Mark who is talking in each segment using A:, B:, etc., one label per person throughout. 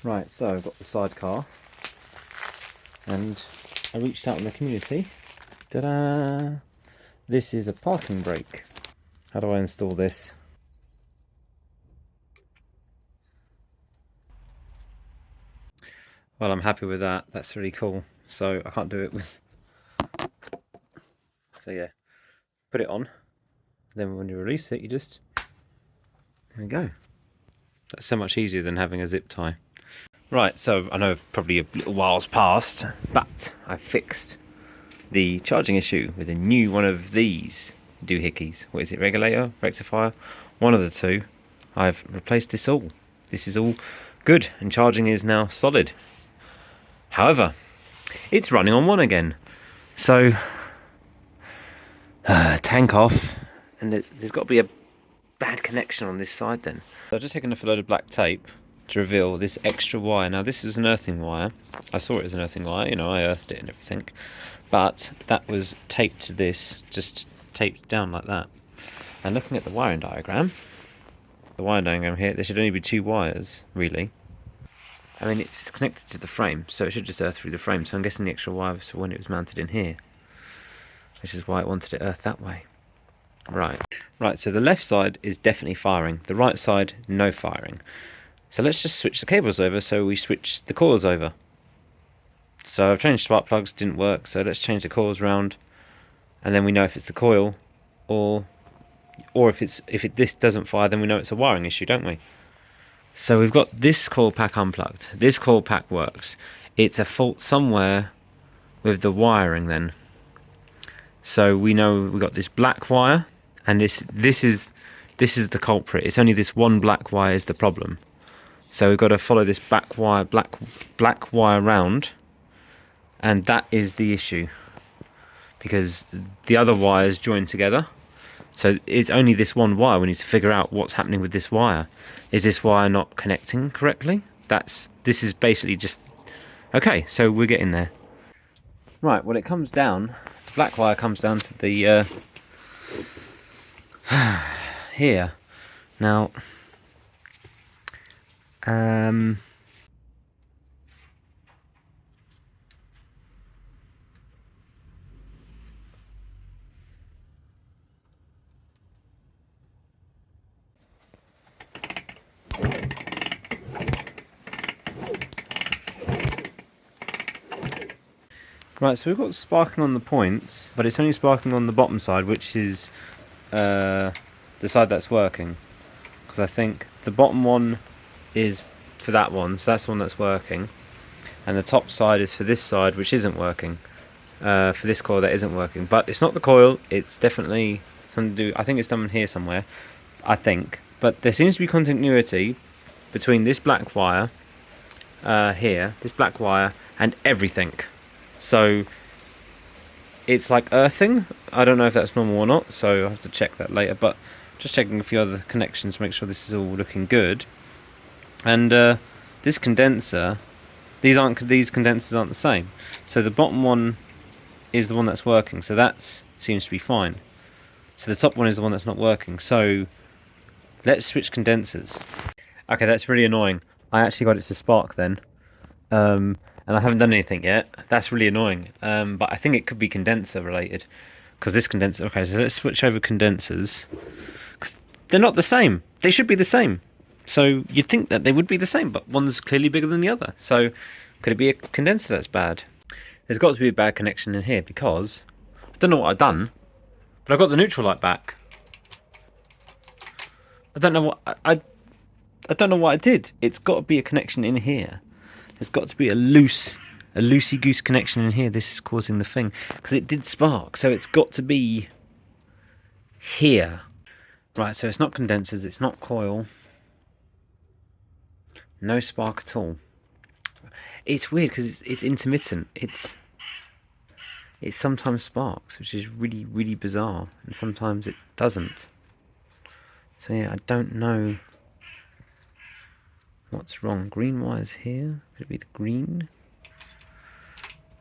A: Right, so I've got the sidecar, and I reached out in the community. Ta-da! This is a parking brake. How do I install this? Well, I'm happy with that. That's really cool. So I can't do it with... So yeah, put it on. Then when you release it, you just... There we go. That's so much easier than having a zip tie. Right, so I know probably a little while's passed, but I fixed the charging issue with a new one of these doohickeys. What is it, regulator, rectifier? One of the two. I've replaced this all. This is all good, and charging is now solid. However, it's running on one again. So, tank off, and there's got to be a bad connection on this side then. So I've just taken off a load of black tape to reveal this extra wire. Now this is an earthing wire. I saw it as an earthing wire, you know, I earthed it and everything. But that was taped to this, just taped down like that. And looking at the wiring diagram here, there should only be two wires, really. I mean, it's connected to the frame, so it should just earth through the frame. So I'm guessing the extra wire was for when it was mounted in here, which is why it wanted it earthed that way. Right, so the left side is definitely firing. The right side, no firing. So let's just switch the cables over, so we switch the coils over. So I've changed spark plugs, didn't work, so let's change the coils around, and then we know if it's the coil, or if this doesn't fire, then we know it's a wiring issue, don't we? So we've got this coil pack unplugged. This coil pack works. It's a fault somewhere with the wiring then. So we know we've got this black wire, and this is the culprit. It's only this one black wire is the problem. So we've got to follow this black wire round, and that is the issue, because the other wires join together. So it's only this one wire. We need to figure out what's happening with this wire. Is this wire not connecting correctly? This is basically just... Okay, so we're getting there. Right, well, it comes down, the black wire comes down to the here. Now right, so we've got sparking on the points, but it's only sparking on the bottom side, which is the side that's working. Because I think the bottom one is for that one, so that's the one that's working. And the top side is for this side, which isn't working. For this coil that isn't working. But it's not the coil, it's definitely something to do... I think it's done here somewhere, I think. But there seems to be continuity between this black wire here, this black wire, and everything. So it's like earthing. I don't know if that's normal or not, so I'll have to check that later, but just checking a few other connections to make sure this is all looking good. And this condenser, these condensers aren't the same. So the bottom one is the one that's working, so that seems to be fine. So the top one is the one that's not working. So let's switch condensers. Okay, that's really annoying. I actually got it to spark then. And I haven't done anything yet. That's really annoying. But I think it could be condenser related, because this condenser... Okay, so let's switch over condensers, because they're not the same. They should be the same. So you'd think that they would be the same, but one's clearly bigger than the other. So could it be a condenser that's bad? There's got to be a bad connection in here, because I don't know what I've done, but I got the neutral light back. I don't know what I don't know what I did. It's got to be a connection in here. There's got to be a loosey-goose connection in here. This is causing the thing, because it did spark, so it's got to be here. Right, so it's not condensers, it's not coil. No spark at all. It's weird because it's intermittent. It sometimes sparks, which is really, really bizarre, and sometimes it doesn't. So yeah, I don't know what's wrong. Green wire's here. Could it be the green?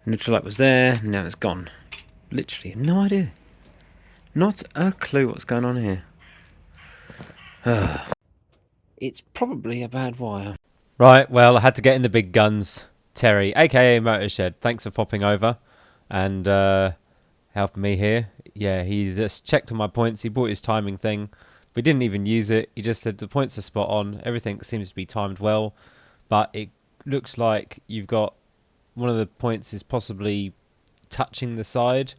A: Neutral light was there, now it's gone. Literally, no idea. Not a clue what's going on here. It's probably a bad wire. Right, well, I had to get in the big guns. Terry, aka Motorshed, thanks for popping over and helping me here. Yeah, he just checked on my points. He bought his timing thing. We didn't even use it. He just said the points are spot on. Everything seems to be timed well, but it looks like you've got one of the points is possibly touching the side,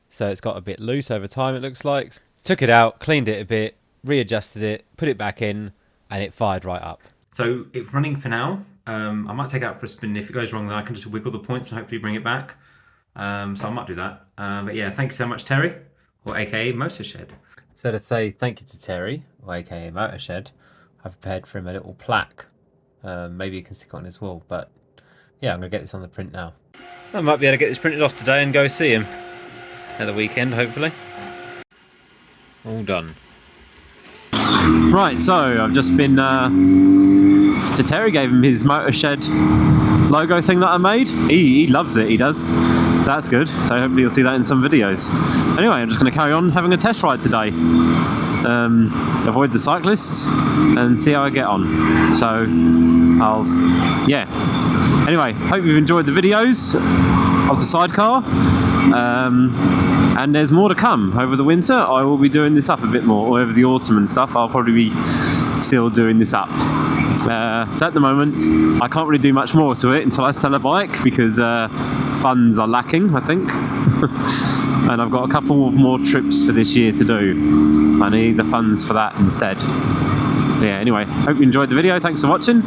A: so it's got a bit loose over time, it looks like. Took it out, cleaned it a bit, readjusted it, put it back in, and it fired right up. So it's running for now. I might take it out for a spin. If it goes wrong, then I can just wiggle the points and hopefully bring it back. So I might do that. But yeah, thank you so much, Terry, or aka Motorshed. So to say thank you to Terry, or aka Motorshed, I've prepared for him a little plaque. Maybe you can stick it on his wall, but yeah, I'm going to get this on the print now. I might be able to get this printed off today and go see him at the weekend, hopefully. All done. Right, so I've just been to Terry, gave him his Motorshed logo thing that I made. He loves it, he does. So that's good. So hopefully you'll see that in some videos. Anyway, I'm just going to carry on having a test ride today. Avoid the cyclists and see how I get on. So yeah. Anyway, hope you've enjoyed the videos of the Sidecar. And there's more to come over the winter. I will be doing this up a bit more, or over the autumn and stuff. I'll probably be still doing this up. So at the moment, I can't really do much more to it until I sell a bike, because funds are lacking, I think. And I've got a couple more trips for this year to do. I need the funds for that instead. Yeah, anyway, hope you enjoyed the video. Thanks for watching.